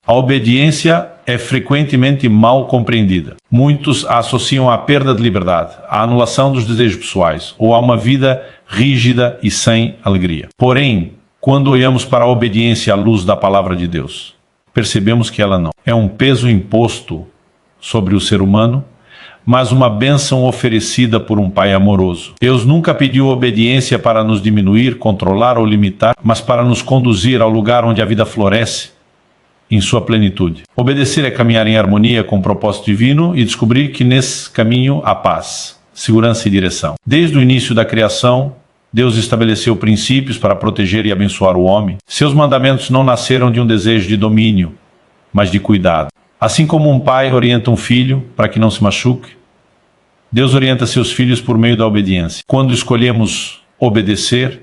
A obediência é frequentemente mal compreendida. Muitos a associam à perda de liberdade, à anulação dos desejos pessoais ou a uma vida rígida e sem alegria. Porém, quando olhamos para a obediência à luz da palavra de Deus, percebemos que ela não é um peso imposto sobre o ser humano, mas uma bênção oferecida por um Pai amoroso. Deus nunca pediu obediência para nos diminuir, controlar ou limitar, mas para nos conduzir ao lugar onde a vida floresce em sua plenitude. Obedecer é caminhar em harmonia com o propósito divino e descobrir que nesse caminho há paz, segurança e direção. Desde o início da criação, Deus estabeleceu princípios para proteger e abençoar o homem. Seus mandamentos não nasceram de um desejo de domínio, mas de cuidado. Assim como um pai orienta um filho para que não se machuque, Deus orienta seus filhos por meio da obediência. Quando escolhemos obedecer,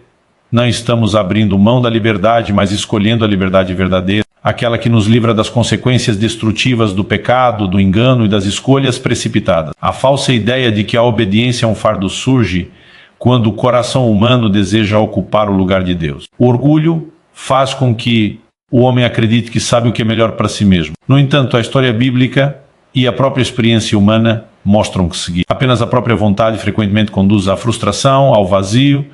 não estamos abrindo mão da liberdade, mas escolhendo a liberdade verdadeira, aquela que nos livra das consequências destrutivas do pecado, do engano e das escolhas precipitadas. A falsa ideia de que a obediência é um fardo surge quando o coração humano deseja ocupar o lugar de Deus. O orgulho faz com que o homem acredite que sabe o que é melhor para si mesmo. No entanto, a história bíblica e a própria experiência humana mostram que seguir apenas a própria vontade frequentemente conduz à frustração, ao vazio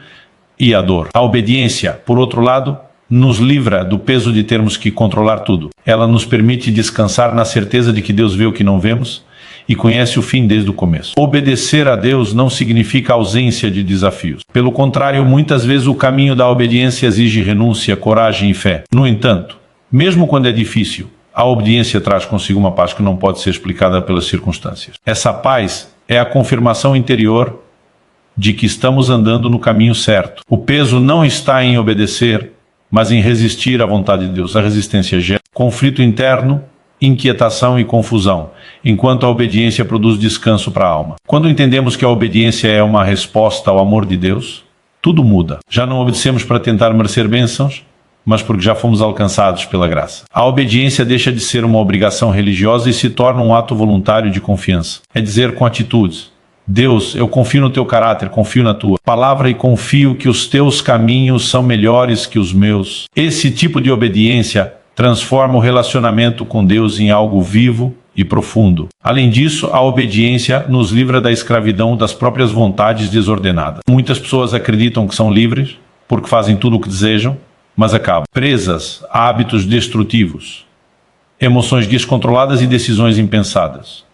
e à dor. A obediência, por outro lado, nos livra do peso de termos que controlar tudo. Ela nos permite descansar na certeza de que Deus vê o que não vemos e conhece o fim desde o começo. Obedecer a Deus não significa ausência de desafios. Pelo contrário, muitas vezes o caminho da obediência exige renúncia, coragem e fé. No entanto, mesmo quando é difícil, a obediência traz consigo uma paz que não pode ser explicada pelas circunstâncias. Essa paz é a confirmação interior de que estamos andando no caminho certo. O peso não está em obedecer, mas em resistir à vontade de Deus. A resistência gera conflito interno, inquietação e confusão, enquanto a obediência produz descanso para a alma. Quando entendemos que a obediência é uma resposta ao amor de Deus, tudo muda. Já não obedecemos para tentar merecer bênçãos, mas porque já fomos alcançados pela graça. A obediência deixa de ser uma obrigação religiosa e se torna um ato voluntário de confiança. É dizer com atitudes: Deus, eu confio no teu caráter, confio na tua palavra e confio que os teus caminhos são melhores que os meus. Esse tipo de obediência transforma o relacionamento com Deus em algo vivo e profundo. Além disso, a obediência nos livra da escravidão das próprias vontades desordenadas. Muitas pessoas acreditam que são livres porque fazem tudo o que desejam, mas acabam presas a hábitos destrutivos, emoções descontroladas e decisões impensadas.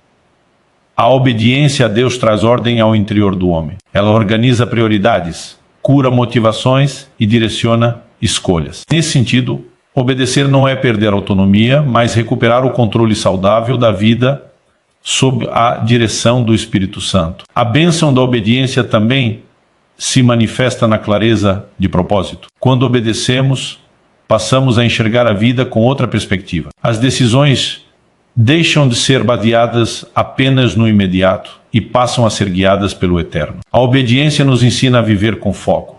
A obediência a Deus traz ordem ao interior do homem. Ela organiza prioridades, cura motivações e direciona escolhas. Nesse sentido, obedecer não é perder a autonomia, mas recuperar o controle saudável da vida sob a direção do Espírito Santo. A bênção da obediência também se manifesta na clareza de propósito. Quando obedecemos, passamos a enxergar a vida com outra perspectiva. As decisões deixam de ser baseadas apenas no imediato e passam a ser guiadas pelo eterno. A obediência nos ensina a viver com foco,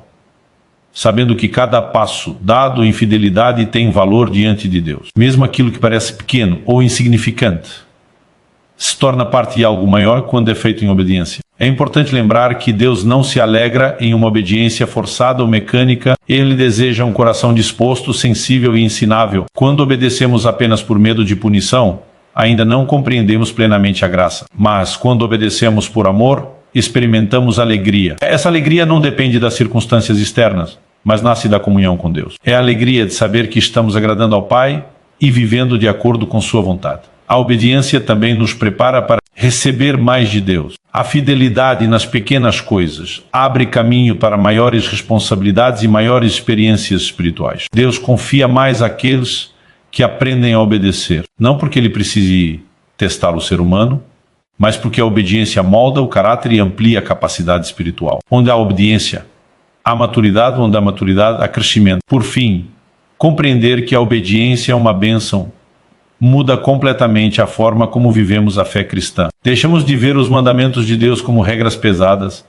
sabendo que cada passo dado em fidelidade tem valor diante de Deus. Mesmo aquilo que parece pequeno ou insignificante se torna parte de algo maior quando é feito em obediência. É importante lembrar que Deus não se alegra em uma obediência forçada ou mecânica. Ele deseja um coração disposto, sensível e ensinável. Quando obedecemos apenas por medo de punição, ainda não compreendemos plenamente a graça. Mas quando obedecemos por amor, experimentamos alegria. Essa alegria não depende das circunstâncias externas, mas nasce da comunhão com Deus. É a alegria de saber que estamos agradando ao Pai e vivendo de acordo com sua vontade. A obediência também nos prepara para receber mais de Deus. A fidelidade nas pequenas coisas abre caminho para maiores responsabilidades e maiores experiências espirituais. Deus confia mais àqueles que aprendem a obedecer, não porque ele precise testar o ser humano, mas porque a obediência molda o caráter e amplia a capacidade espiritual. Onde há obediência, há maturidade, onde há maturidade, há crescimento. Por fim, compreender que a obediência é uma bênção muda completamente a forma como vivemos a fé cristã. Deixamos de ver os mandamentos de Deus como regras pesadas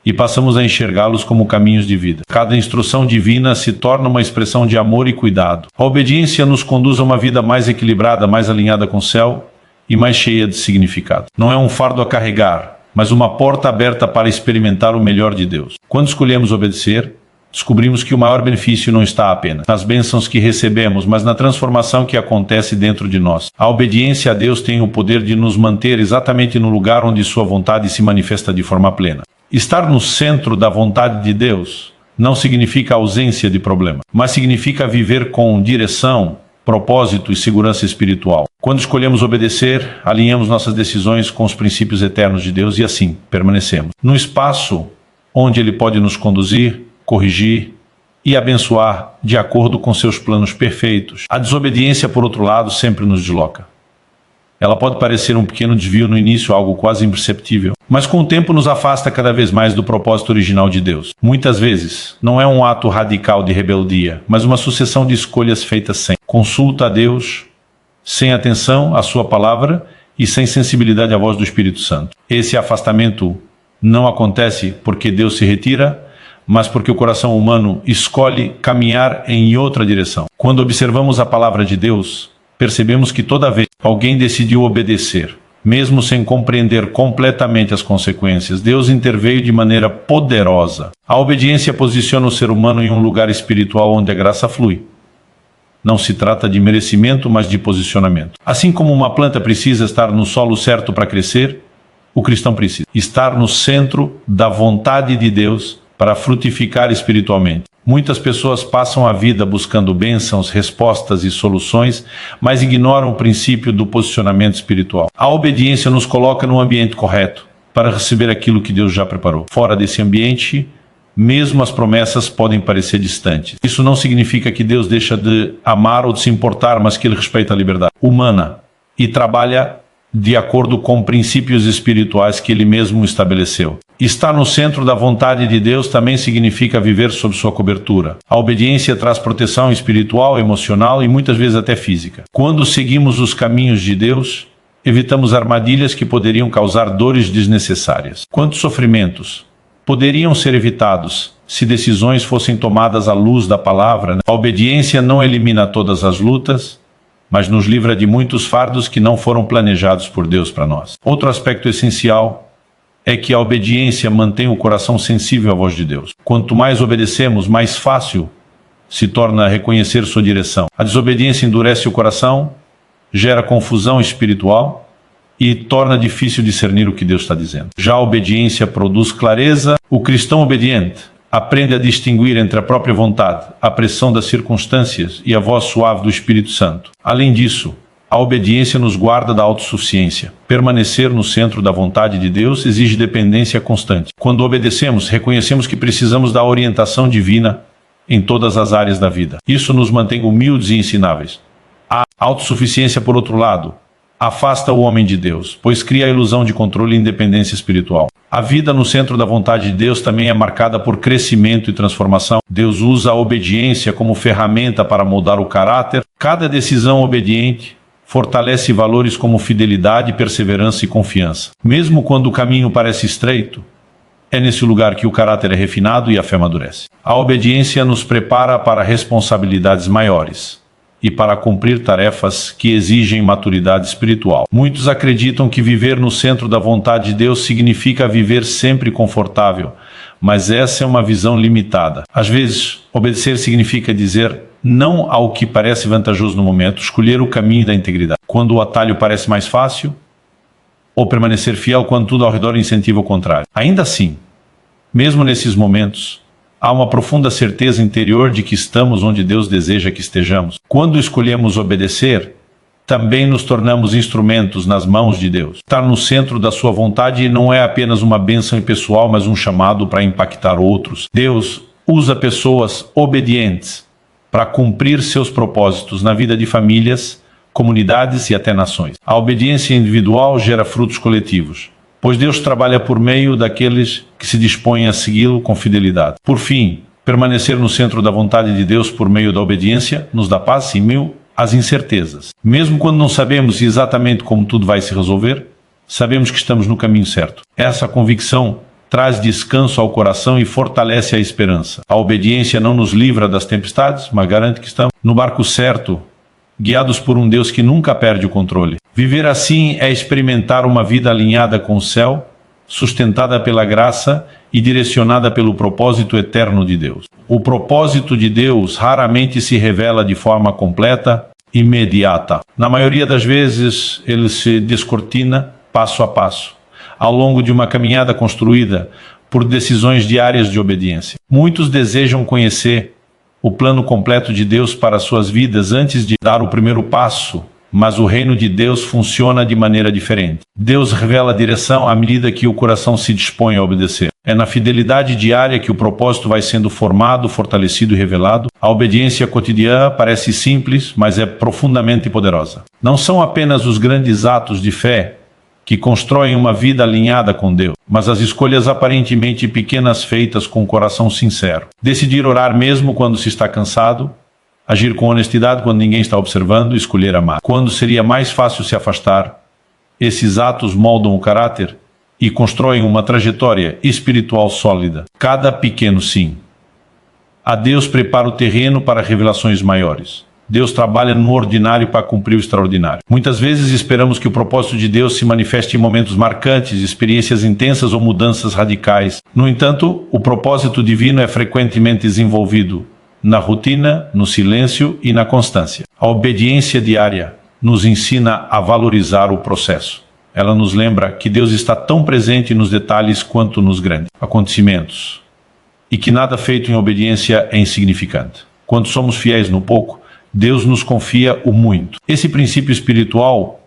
e passamos a enxergá-los como caminhos de vida. Cada instrução divina se torna uma expressão de amor e cuidado. A obediência nos conduz a uma vida mais equilibrada, mais alinhada com o céu e mais cheia de significado. Não é um fardo a carregar, mas uma porta aberta para experimentar o melhor de Deus. Quando escolhemos obedecer, descobrimos que o maior benefício não está apenas nas bênçãos que recebemos, mas na transformação que acontece dentro de nós. A obediência a Deus tem o poder de nos manter exatamente no lugar onde sua vontade se manifesta de forma plena. Estar no centro da vontade de Deus não significa ausência de problema, mas significa viver com direção, propósito e segurança espiritual. Quando escolhemos obedecer, alinhamos nossas decisões com os princípios eternos de Deus e assim permanecemos no espaço onde Ele pode nos conduzir, corrigir e abençoar de acordo com seus planos perfeitos. A desobediência, por outro lado, sempre nos desloca. Ela pode parecer um pequeno desvio no início, algo quase imperceptível, mas com o tempo nos afasta cada vez mais do propósito original de Deus. Muitas vezes, não é um ato radical de rebeldia, mas uma sucessão de escolhas feitas sem consulta a Deus, sem atenção à sua palavra e sem sensibilidade à voz do Espírito Santo. Esse afastamento não acontece porque Deus se retira, mas porque o coração humano escolhe caminhar em outra direção. Quando observamos a palavra de Deus, percebemos que toda vez que alguém decidiu obedecer, mesmo sem compreender completamente as consequências, Deus interveio de maneira poderosa. A obediência posiciona o ser humano em um lugar espiritual onde a graça flui. Não se trata de merecimento, mas de posicionamento. Assim como uma planta precisa estar no solo certo para crescer, o cristão precisa estar no centro da vontade de Deus para frutificar espiritualmente. Muitas pessoas passam a vida buscando bênçãos, respostas e soluções, mas ignoram o princípio do posicionamento espiritual. A obediência nos coloca no ambiente correto para receber aquilo que Deus já preparou. Fora desse ambiente, mesmo as promessas podem parecer distantes. Isso não significa que Deus deixa de amar ou de se importar, mas que Ele respeita a liberdade humana e trabalha de acordo com princípios espirituais que Ele mesmo estabeleceu. Estar no centro da vontade de Deus também significa viver sob sua cobertura. A obediência traz proteção espiritual, emocional e muitas vezes até física. Quando seguimos os caminhos de Deus, evitamos armadilhas que poderiam causar dores desnecessárias. Quantos sofrimentos poderiam ser evitados se decisões fossem tomadas à luz da palavra? A obediência não elimina todas as lutas, mas nos livra de muitos fardos que não foram planejados por Deus para nós. Outro aspecto essencial é que a obediência mantém o coração sensível à voz de Deus. Quanto mais obedecemos, mais fácil se torna reconhecer sua direção. A desobediência endurece o coração, gera confusão espiritual e torna difícil discernir o que Deus está dizendo. Já a obediência produz clareza. O cristão obediente aprende a distinguir entre a própria vontade, a pressão das circunstâncias e a voz suave do Espírito Santo. Além disso, a obediência nos guarda da autossuficiência. Permanecer no centro da vontade de Deus exige dependência constante. Quando obedecemos, reconhecemos que precisamos da orientação divina em todas as áreas da vida. Isso nos mantém humildes e ensináveis. A autossuficiência, por outro lado, afasta o homem de Deus, pois cria a ilusão de controle e independência espiritual. A vida no centro da vontade de Deus também é marcada por crescimento e transformação. Deus usa a obediência como ferramenta para moldar o caráter. Cada decisão obediente fortalece valores como fidelidade, perseverança e confiança. Mesmo quando o caminho parece estreito, é nesse lugar que o caráter é refinado e a fé amadurece. A obediência nos prepara para responsabilidades maiores e para cumprir tarefas que exigem maturidade espiritual. Muitos acreditam que viver no centro da vontade de Deus significa viver sempre confortável, mas essa é uma visão limitada. Às vezes, obedecer significa dizer não ao que parece vantajoso no momento, escolher o caminho da integridade quando o atalho parece mais fácil, ou permanecer fiel quando tudo ao redor incentiva o contrário. Ainda assim, mesmo nesses momentos, há uma profunda certeza interior de que estamos onde Deus deseja que estejamos. Quando escolhemos obedecer, também nos tornamos instrumentos nas mãos de Deus. Estar no centro da sua vontade não é apenas uma bênção pessoal, mas um chamado para impactar outros. Deus usa pessoas obedientes para cumprir seus propósitos na vida de famílias, comunidades e até nações. A obediência individual gera frutos coletivos, pois Deus trabalha por meio daqueles que se dispõem a segui-lo com fidelidade. Por fim, permanecer no centro da vontade de Deus por meio da obediência nos dá paz em meio às incertezas. Mesmo quando não sabemos exatamente como tudo vai se resolver, sabemos que estamos no caminho certo. Essa convicção traz descanso ao coração e fortalece a esperança. A obediência não nos livra das tempestades, mas garante que estamos no barco certo, guiados por um Deus que nunca perde o controle. Viver assim é experimentar uma vida alinhada com o céu, sustentada pela graça e direcionada pelo propósito eterno de Deus. o propósito de Deus raramente se revela de forma completa, imediata. Na maioria das vezes, ele se descortina passo a passo, ao longo de uma caminhada construída por decisões diárias de obediência. Muitos desejam conhecer o plano completo de Deus para suas vidas antes de dar o primeiro passo, mas o reino de Deus funciona de maneira diferente. Deus revela a direção à medida que o coração se dispõe a obedecer. É na fidelidade diária que o propósito vai sendo formado, fortalecido e revelado. A obediência cotidiana parece simples, mas é profundamente poderosa. Não são apenas os grandes atos de fé que constroem uma vida alinhada com Deus, mas as escolhas aparentemente pequenas feitas com o coração sincero. Decidir orar mesmo quando se está cansado, agir com honestidade quando ninguém está observando, escolher amar. Quando seria mais fácil se afastar, esses atos moldam o caráter e constroem uma trajetória espiritual sólida. Cada pequeno sim a Deus prepara o terreno para revelações maiores. Deus trabalha no ordinário para cumprir o extraordinário. Muitas vezes esperamos que o propósito de Deus se manifeste em momentos marcantes, experiências intensas ou mudanças radicais. No entanto, o propósito divino é frequentemente desenvolvido na rotina, no silêncio e na constância. A obediência diária nos ensina a valorizar o processo. Ela nos lembra que Deus está tão presente nos detalhes quanto nos grandes acontecimentos e que nada feito em obediência é insignificante. Quando somos fiéis no pouco, Deus nos confia o muito. Esse princípio espiritual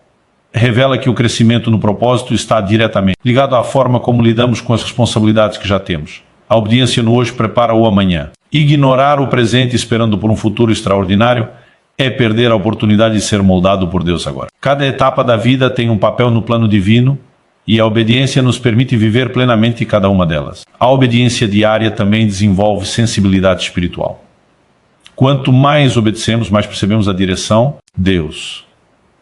revela que o crescimento no propósito está diretamente ligado à forma como lidamos com as responsabilidades que já temos. A obediência no hoje prepara o amanhã. Ignorar o presente esperando por um futuro extraordinário é perder a oportunidade de ser moldado por Deus agora. Cada etapa da vida tem um papel no plano divino e a obediência nos permite viver plenamente cada uma delas. A obediência diária também desenvolve sensibilidade espiritual. Quanto mais obedecemos, mais percebemos a direção de Deus.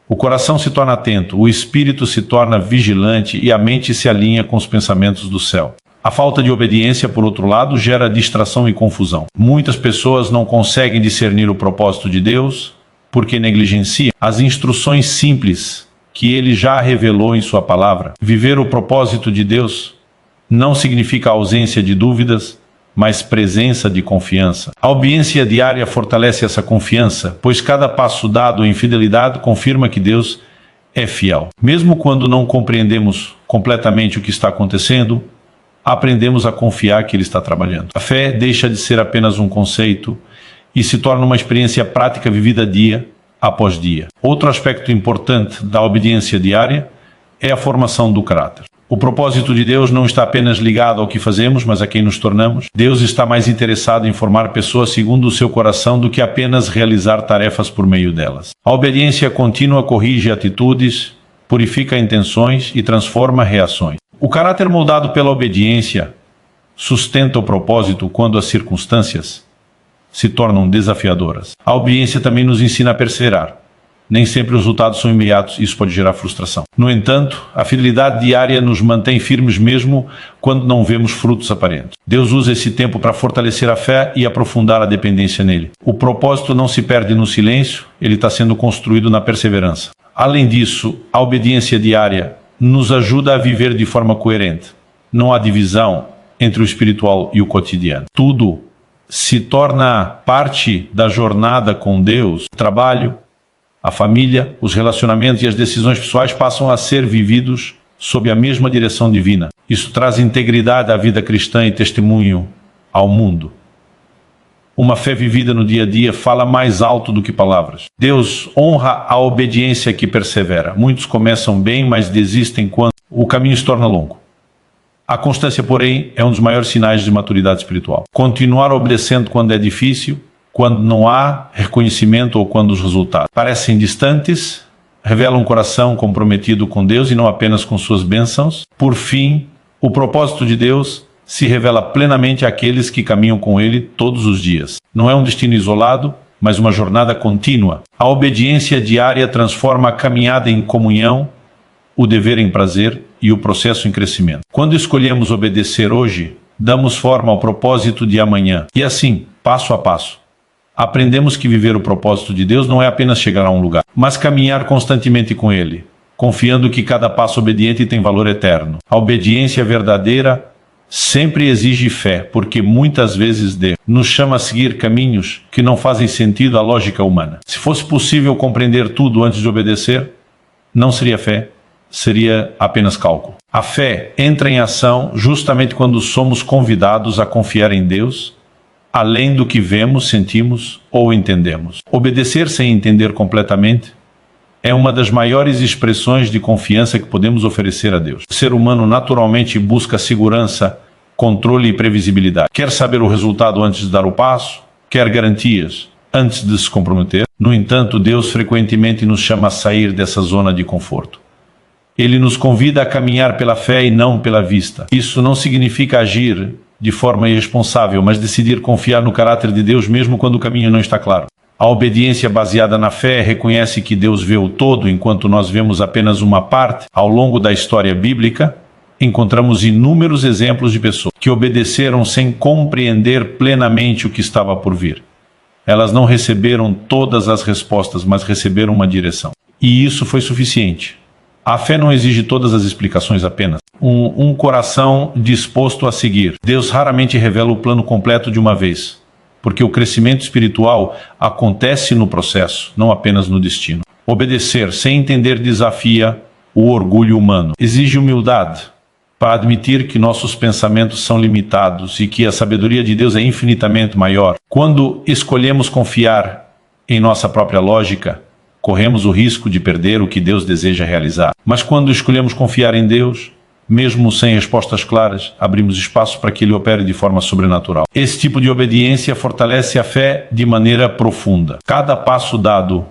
O coração se torna atento, o espírito se torna vigilante e a mente se alinha com os pensamentos do céu. A falta de obediência, por outro lado, gera distração e confusão. Muitas pessoas não conseguem discernir o propósito de Deus porque negligenciam as instruções simples que Ele já revelou em Sua palavra. Viver o propósito de Deus não significa ausência de dúvidas, mas presença de confiança. A obediência diária fortalece essa confiança, pois cada passo dado em fidelidade confirma que Deus é fiel. Mesmo quando não compreendemos completamente o que está acontecendo, aprendemos a confiar que Ele está trabalhando. A fé deixa de ser apenas um conceito e se torna uma experiência prática vivida dia após dia. Outro aspecto importante da obediência diária é a formação do caráter. O propósito de Deus não está apenas ligado ao que fazemos, mas a quem nos tornamos. Deus está mais interessado em formar pessoas segundo o seu coração do que apenas realizar tarefas por meio delas. A obediência contínua corrige atitudes, purifica intenções e transforma reações. O caráter moldado pela obediência sustenta o propósito quando as circunstâncias se tornam desafiadoras. A obediência também nos ensina a perseverar. Nem sempre os resultados são imediatos e isso pode gerar frustração. No entanto, a fidelidade diária nos mantém firmes mesmo quando não vemos frutos aparentes. Deus usa esse tempo para fortalecer a fé e aprofundar a dependência nele. O propósito não se perde no silêncio, ele está sendo construído na perseverança. Além disso, a obediência diária nos ajuda a viver de forma coerente. Não há divisão entre o espiritual e o cotidiano. Tudo se torna parte da jornada com Deus. O trabalho, a família, os relacionamentos e as decisões pessoais passam a ser vividos sob a mesma direção divina. Isso traz integridade à vida cristã e testemunho ao mundo. Uma fé vivida no dia a dia fala mais alto do que palavras. Deus honra a obediência que persevera. Muitos começam bem, mas desistem quando o caminho se torna longo. A constância, porém, é um dos maiores sinais de maturidade espiritual. Continuar obedecendo quando é difícil, quando não há reconhecimento ou quando os resultados parecem distantes, revela um coração comprometido com Deus e não apenas com suas bênçãos. Por fim, o propósito de Deus se revela plenamente àqueles que caminham com Ele todos os dias. Não é um destino isolado, mas uma jornada contínua. A obediência diária transforma a caminhada em comunhão, o dever em prazer e o processo em crescimento. Quando escolhemos obedecer hoje, damos forma ao propósito de amanhã. E assim, passo a passo, aprendemos que viver o propósito de Deus não é apenas chegar a um lugar, mas caminhar constantemente com Ele, confiando que cada passo obediente tem valor eterno. A obediência verdadeira sempre exige fé, porque muitas vezes Deus nos chama a seguir caminhos que não fazem sentido à lógica humana. Se fosse possível compreender tudo antes de obedecer, não seria fé, seria apenas cálculo. A fé entra em ação justamente quando somos convidados a confiar em Deus, além do que vemos, sentimos ou entendemos. Obedecer sem entender completamente é uma das maiores expressões de confiança que podemos oferecer a Deus. O ser humano naturalmente busca segurança, controle e previsibilidade. Quer saber o resultado antes de dar o passo, quer garantias antes de se comprometer. No entanto, Deus frequentemente nos chama a sair dessa zona de conforto. Ele nos convida a caminhar pela fé e não pela vista. Isso não significa agir de forma irresponsável, mas decidir confiar no caráter de Deus mesmo quando o caminho não está claro. A obediência baseada na fé reconhece que Deus vê o todo enquanto nós vemos apenas uma parte. Ao longo da história bíblica, encontramos inúmeros exemplos de pessoas que obedeceram sem compreender plenamente o que estava por vir. Elas não receberam todas as respostas, mas receberam uma direção. E isso foi suficiente. A fé não exige todas as explicações apenas. Um coração disposto a seguir. Deus raramente revela o plano completo de uma vez, porque o crescimento espiritual acontece no processo, não apenas no destino. Obedecer sem entender desafia o orgulho humano. Exige humildade para admitir que nossos pensamentos são limitados e que a sabedoria de Deus é infinitamente maior. Quando escolhemos confiar em nossa própria lógica, corremos o risco de perder o que Deus deseja realizar. Mas quando escolhemos confiar em Deus, mesmo sem respostas claras, abrimos espaço para que Ele opere de forma sobrenatural. Esse tipo de obediência fortalece a fé de maneira profunda. Cada passo dado,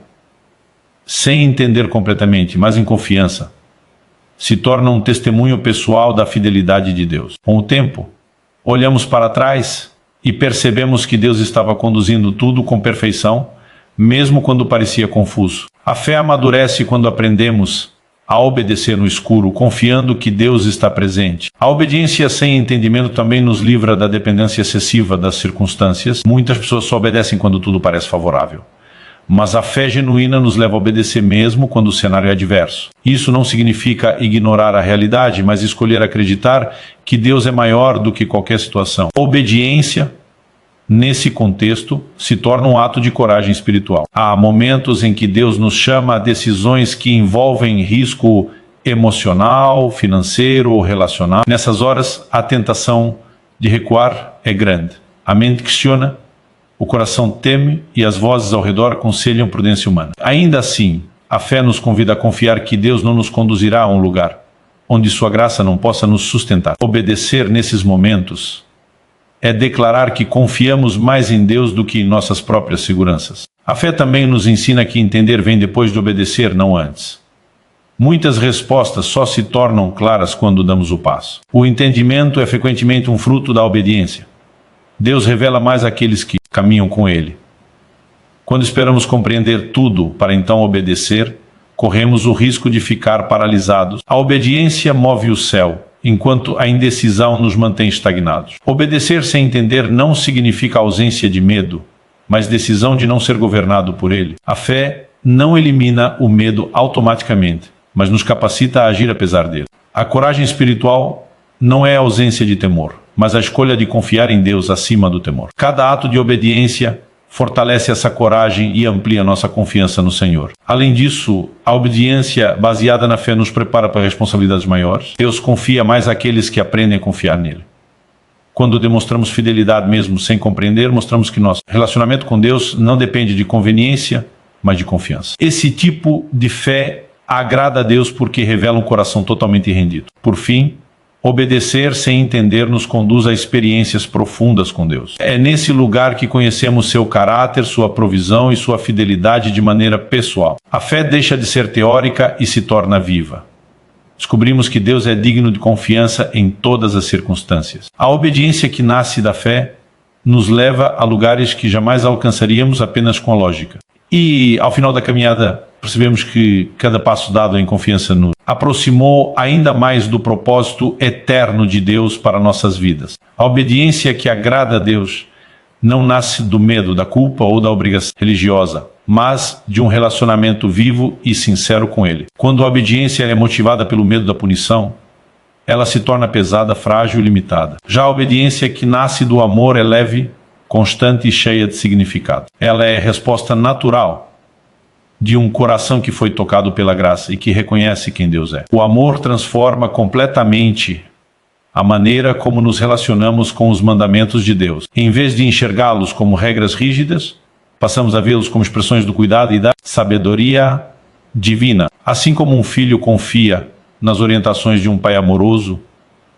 sem entender completamente, mas em confiança, se torna um testemunho pessoal da fidelidade de Deus. Com o tempo, olhamos para trás e percebemos que Deus estava conduzindo tudo com perfeição, mesmo quando parecia confuso. A fé amadurece quando aprendemos a obedecer no escuro, confiando que Deus está presente. A obediência sem entendimento também nos livra da dependência excessiva das circunstâncias. Muitas pessoas só obedecem quando tudo parece favorável. Mas a fé genuína nos leva a obedecer mesmo quando o cenário é adverso. Isso não significa ignorar a realidade, mas escolher acreditar que Deus é maior do que qualquer situação. Obediência, nesse contexto, se torna um ato de coragem espiritual. Há momentos em que Deus nos chama a decisões que envolvem risco emocional, financeiro ou relacional. Nessas horas, a tentação de recuar é grande. A mente questiona, o coração teme e as vozes ao redor aconselham prudência humana. Ainda assim, a fé nos convida a confiar que Deus não nos conduzirá a um lugar onde sua graça não possa nos sustentar. Obedecer nesses momentos é declarar que confiamos mais em Deus do que em nossas próprias seguranças. A fé também nos ensina que entender vem depois de obedecer, não antes. Muitas respostas só se tornam claras quando damos o passo. O entendimento é frequentemente um fruto da obediência. Deus revela mais àqueles que caminham com Ele. Quando esperamos compreender tudo para então obedecer, corremos o risco de ficar paralisados. A obediência move o céu, enquanto a indecisão nos mantém estagnados. Obedecer sem entender não significa ausência de medo, mas decisão de não ser governado por ele. A fé não elimina o medo automaticamente, mas nos capacita a agir apesar dele. A coragem espiritual não é a ausência de temor, mas a escolha de confiar em Deus acima do temor. Cada ato de obediência fortalece essa coragem e amplia nossa confiança no Senhor. Além disso, a obediência baseada na fé nos prepara para responsabilidades maiores. Deus confia mais àqueles que aprendem a confiar nele. Quando demonstramos fidelidade mesmo sem compreender, mostramos que nosso relacionamento com Deus não depende de conveniência, mas de confiança. Esse tipo de fé agrada a Deus porque revela um coração totalmente rendido. Por fim, obedecer sem entender nos conduz a experiências profundas com Deus. É nesse lugar que conhecemos seu caráter, sua provisão e sua fidelidade de maneira pessoal. A fé deixa de ser teórica e se torna viva. Descobrimos que Deus é digno de confiança em todas as circunstâncias. A obediência que nasce da fé nos leva a lugares que jamais alcançaríamos apenas com a lógica. E, ao final da caminhada, percebemos que cada passo dado em confiança nos aproximou ainda mais do propósito eterno de Deus para nossas vidas. A obediência que agrada a Deus não nasce do medo, da culpa ou da obrigação religiosa, mas de um relacionamento vivo e sincero com Ele. Quando a obediência é motivada pelo medo da punição, ela se torna pesada, frágil e limitada. Já a obediência que nasce do amor é leve, constante e cheia de significado. Ela é a resposta natural de um coração que foi tocado pela graça e que reconhece quem Deus é. O amor transforma completamente a maneira como nos relacionamos com os mandamentos de Deus. Em vez de enxergá-los como regras rígidas, passamos a vê-los como expressões do cuidado e da sabedoria divina. Assim como um filho confia nas orientações de um pai amoroso,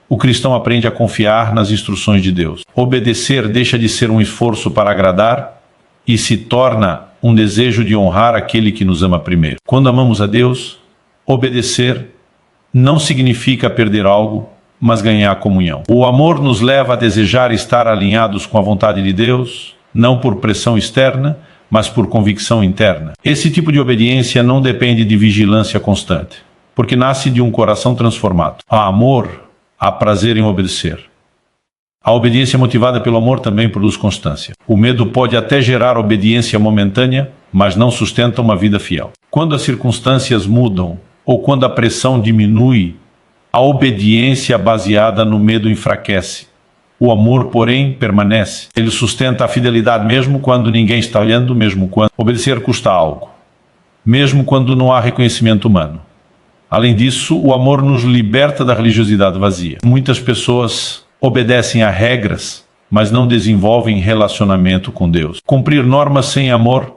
o cristão aprende a confiar nas instruções de Deus. Obedecer deixa de ser um esforço para agradar e se torna um desejo de honrar aquele que nos ama primeiro. Quando amamos a Deus, obedecer não significa perder algo, mas ganhar comunhão. O amor nos leva a desejar estar alinhados com a vontade de Deus, não por pressão externa, mas por convicção interna. Esse tipo de obediência não depende de vigilância constante, porque nasce de um coração transformado. Há amor, há prazer em obedecer. A obediência motivada pelo amor também produz constância. O medo pode até gerar obediência momentânea, mas não sustenta uma vida fiel. Quando as circunstâncias mudam, ou quando a pressão diminui, a obediência baseada no medo enfraquece. O amor, porém, permanece. Ele sustenta a fidelidade mesmo quando ninguém está olhando, mesmo quando obedecer custa algo, mesmo quando não há reconhecimento humano. Além disso, o amor nos liberta da religiosidade vazia. Muitas pessoas obedecem a regras, mas não desenvolvem relacionamento com Deus. Cumprir normas sem amor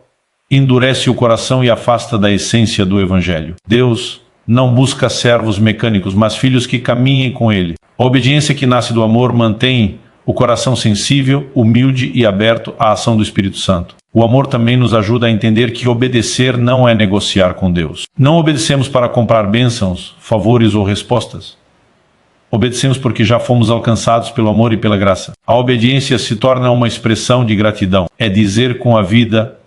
endurece o coração e afasta da essência do Evangelho. Deus não busca servos mecânicos, mas filhos que caminhem com Ele. A obediência que nasce do amor mantém o coração sensível, humilde e aberto à ação do Espírito Santo. O amor também nos ajuda a entender que obedecer não é negociar com Deus. Não obedecemos para comprar bênçãos, favores ou respostas. Obedecemos porque já fomos alcançados pelo amor e pela graça. A obediência se torna uma expressão de gratidão. É dizer com a vida: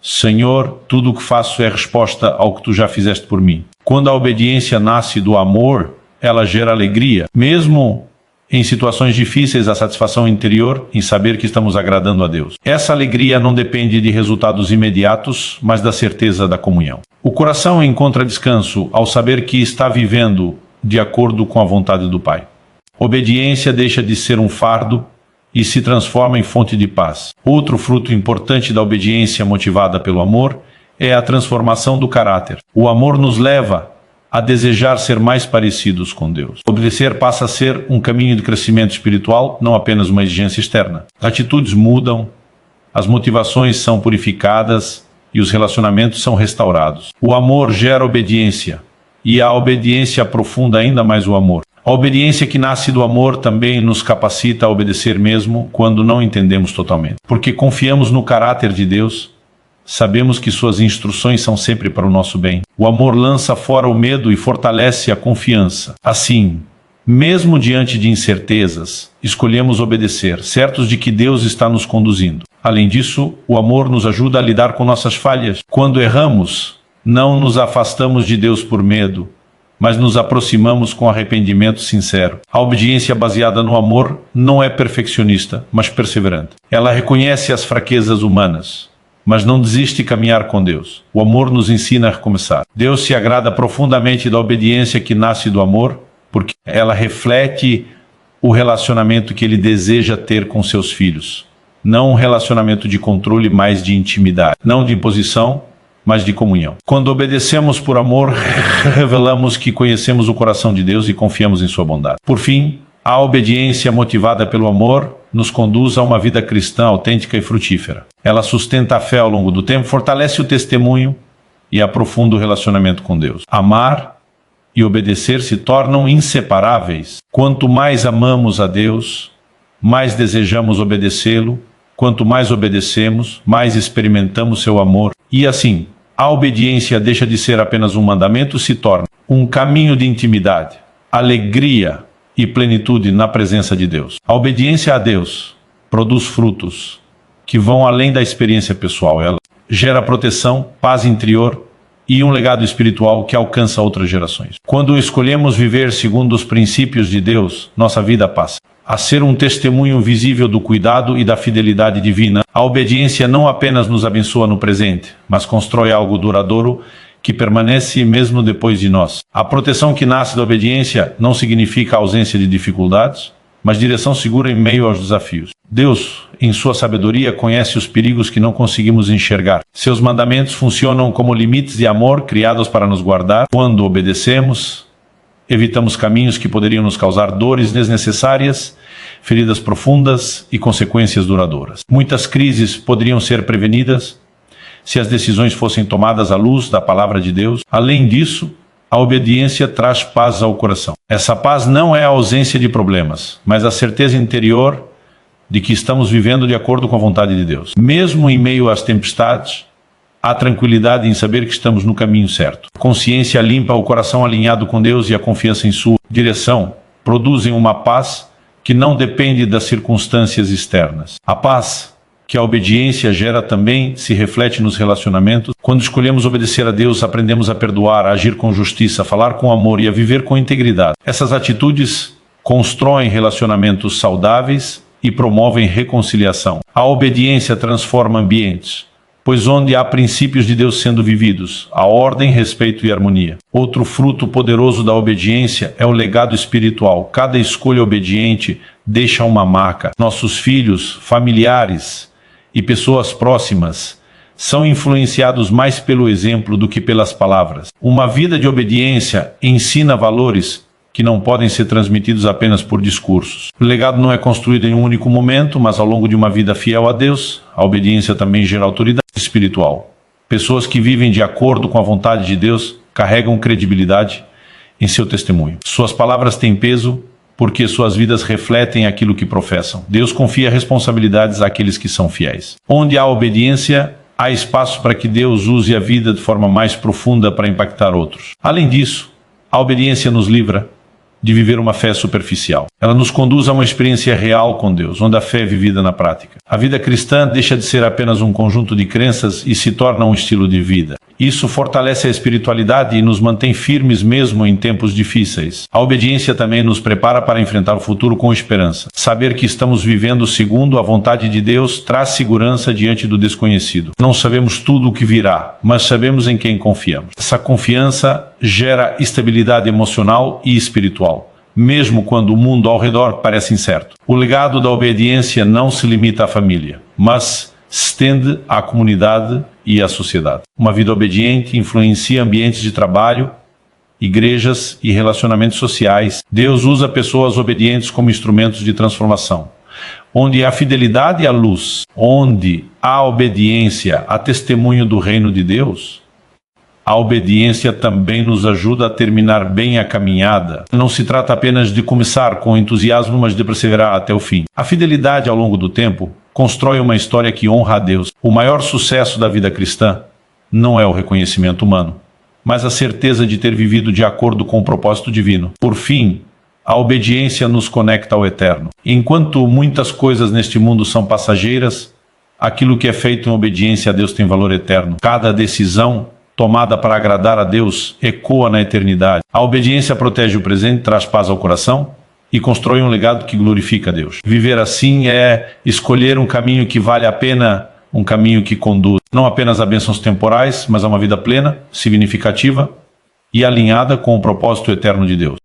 Senhor, tudo o que faço é resposta ao que Tu já fizeste por mim. Quando a obediência nasce do amor, ela gera alegria. Mesmo em situações difíceis, a satisfação interior em saber que estamos agradando a Deus. Essa alegria não depende de resultados imediatos, mas da certeza da comunhão. O coração encontra descanso ao saber que está vivendo de acordo com a vontade do Pai. Obediência deixa de ser um fardo e se transforma em fonte de paz. Outro fruto importante da obediência motivada pelo amor é a transformação do caráter. O amor nos leva a desejar ser mais parecidos com Deus. Obedecer passa a ser um caminho de crescimento espiritual, não apenas uma exigência externa. Atitudes mudam, as motivações são purificadas e os relacionamentos são restaurados. O amor gera obediência e a obediência aprofunda ainda mais o amor. A obediência que nasce do amor também nos capacita a obedecer mesmo quando não entendemos totalmente. Porque confiamos no caráter de Deus, sabemos que suas instruções são sempre para o nosso bem. O amor lança fora o medo e fortalece a confiança. Assim, mesmo diante de incertezas, escolhemos obedecer, certos de que Deus está nos conduzindo. Além disso, o amor nos ajuda a lidar com nossas falhas. Quando erramos, não nos afastamos de Deus por medo, mas nos aproximamos com arrependimento sincero. A obediência baseada no amor não é perfeccionista, mas perseverante. Ela reconhece as fraquezas humanas, mas não desiste de caminhar com Deus. O amor nos ensina a recomeçar. Deus se agrada profundamente da obediência que nasce do amor, porque ela reflete o relacionamento que Ele deseja ter com seus filhos. Não um relacionamento de controle, mas de intimidade. Não de imposição, mas de comunhão. Quando obedecemos por amor, revelamos que conhecemos o coração de Deus e confiamos em sua bondade. Por fim, a obediência motivada pelo amor nos conduz a uma vida cristã autêntica e frutífera. Ela sustenta a fé ao longo do tempo, fortalece o testemunho e aprofunda o relacionamento com Deus. Amar e obedecer se tornam inseparáveis. Quanto mais amamos a Deus, mais desejamos obedecê-lo. Quanto mais obedecemos, mais experimentamos seu amor. E assim, a obediência deixa de ser apenas um mandamento, se torna um caminho de intimidade, alegria e plenitude na presença de Deus. A obediência a Deus produz frutos que vão além da experiência pessoal. Ela gera proteção, paz interior e um legado espiritual que alcança outras gerações. Quando escolhemos viver segundo os princípios de Deus, nossa vida passa a ser um testemunho visível do cuidado e da fidelidade divina. A obediência não apenas nos abençoa no presente, mas constrói algo duradouro que permanece mesmo depois de nós. A proteção que nasce da obediência não significa ausência de dificuldades, mas direção segura em meio aos desafios. Deus, em sua sabedoria, conhece os perigos que não conseguimos enxergar. Seus mandamentos funcionam como limites de amor criados para nos guardar. Quando obedecemos, evitamos caminhos que poderiam nos causar dores desnecessárias, feridas profundas e consequências duradouras. Muitas crises poderiam ser prevenidas se as decisões fossem tomadas à luz da palavra de Deus. Além disso, a obediência traz paz ao coração. Essa paz não é a ausência de problemas, mas a certeza interior de que estamos vivendo de acordo com a vontade de Deus. Mesmo em meio às tempestades, há tranquilidade em saber que estamos no caminho certo. A consciência limpa, o coração alinhado com Deus e a confiança em sua direção produzem uma paz que não depende das circunstâncias externas. A paz que a obediência gera também se reflete nos relacionamentos. Quando escolhemos obedecer a Deus, aprendemos a perdoar, a agir com justiça, a falar com amor e a viver com integridade. Essas atitudes constroem relacionamentos saudáveis e promovem reconciliação. A obediência transforma ambientes, pois onde há princípios de Deus sendo vividos, há ordem, respeito e harmonia. Outro fruto poderoso da obediência é o legado espiritual. Cada escolha obediente deixa uma marca. Nossos filhos, familiares e pessoas próximas são influenciados mais pelo exemplo do que pelas palavras. Uma vida de obediência ensina valores que não podem ser transmitidos apenas por discursos. O legado não é construído em um único momento, mas ao longo de uma vida fiel a Deus. A obediência também gera autoridade espiritual. Pessoas que vivem de acordo com a vontade de Deus carregam credibilidade em seu testemunho. Suas palavras têm peso porque suas vidas refletem aquilo que professam. Deus confia responsabilidades àqueles que são fiéis. Onde há obediência, há espaço para que Deus use a vida de forma mais profunda para impactar outros. Além disso, a obediência nos livra de viver uma fé superficial. Ela nos conduz a uma experiência real com Deus, onde a fé é vivida na prática. A vida cristã deixa de ser apenas um conjunto de crenças e se torna um estilo de vida. Isso fortalece a espiritualidade e nos mantém firmes mesmo em tempos difíceis. A obediência também nos prepara para enfrentar o futuro com esperança. Saber que estamos vivendo segundo a vontade de Deus traz segurança diante do desconhecido. Não sabemos tudo o que virá, mas sabemos em quem confiamos. Essa confiança gera estabilidade emocional e espiritual, mesmo quando o mundo ao redor parece incerto. O legado da obediência não se limita à família, mas se estende à comunidade e à sociedade. Uma vida obediente influencia ambientes de trabalho, igrejas e relacionamentos sociais. Deus usa pessoas obedientes como instrumentos de transformação. Onde há fidelidade à luz, onde há obediência a testemunho do reino de Deus, a obediência também nos ajuda a terminar bem a caminhada. Não se trata apenas de começar com entusiasmo, mas de perseverar até o fim. A fidelidade ao longo do tempo constrói uma história que honra a Deus. O maior sucesso da vida cristã não é o reconhecimento humano, mas a certeza de ter vivido de acordo com o propósito divino. Por fim, a obediência nos conecta ao eterno. Enquanto muitas coisas neste mundo são passageiras, aquilo que é feito em obediência a Deus tem valor eterno. Cada decisão tomada para agradar a Deus ecoa na eternidade. A obediência protege o presente, traz paz ao coração e constrói um legado que glorifica a Deus. Viver assim é escolher um caminho que vale a pena, um caminho que conduz não apenas a bênçãos temporais, mas a uma vida plena, significativa e alinhada com o propósito eterno de Deus.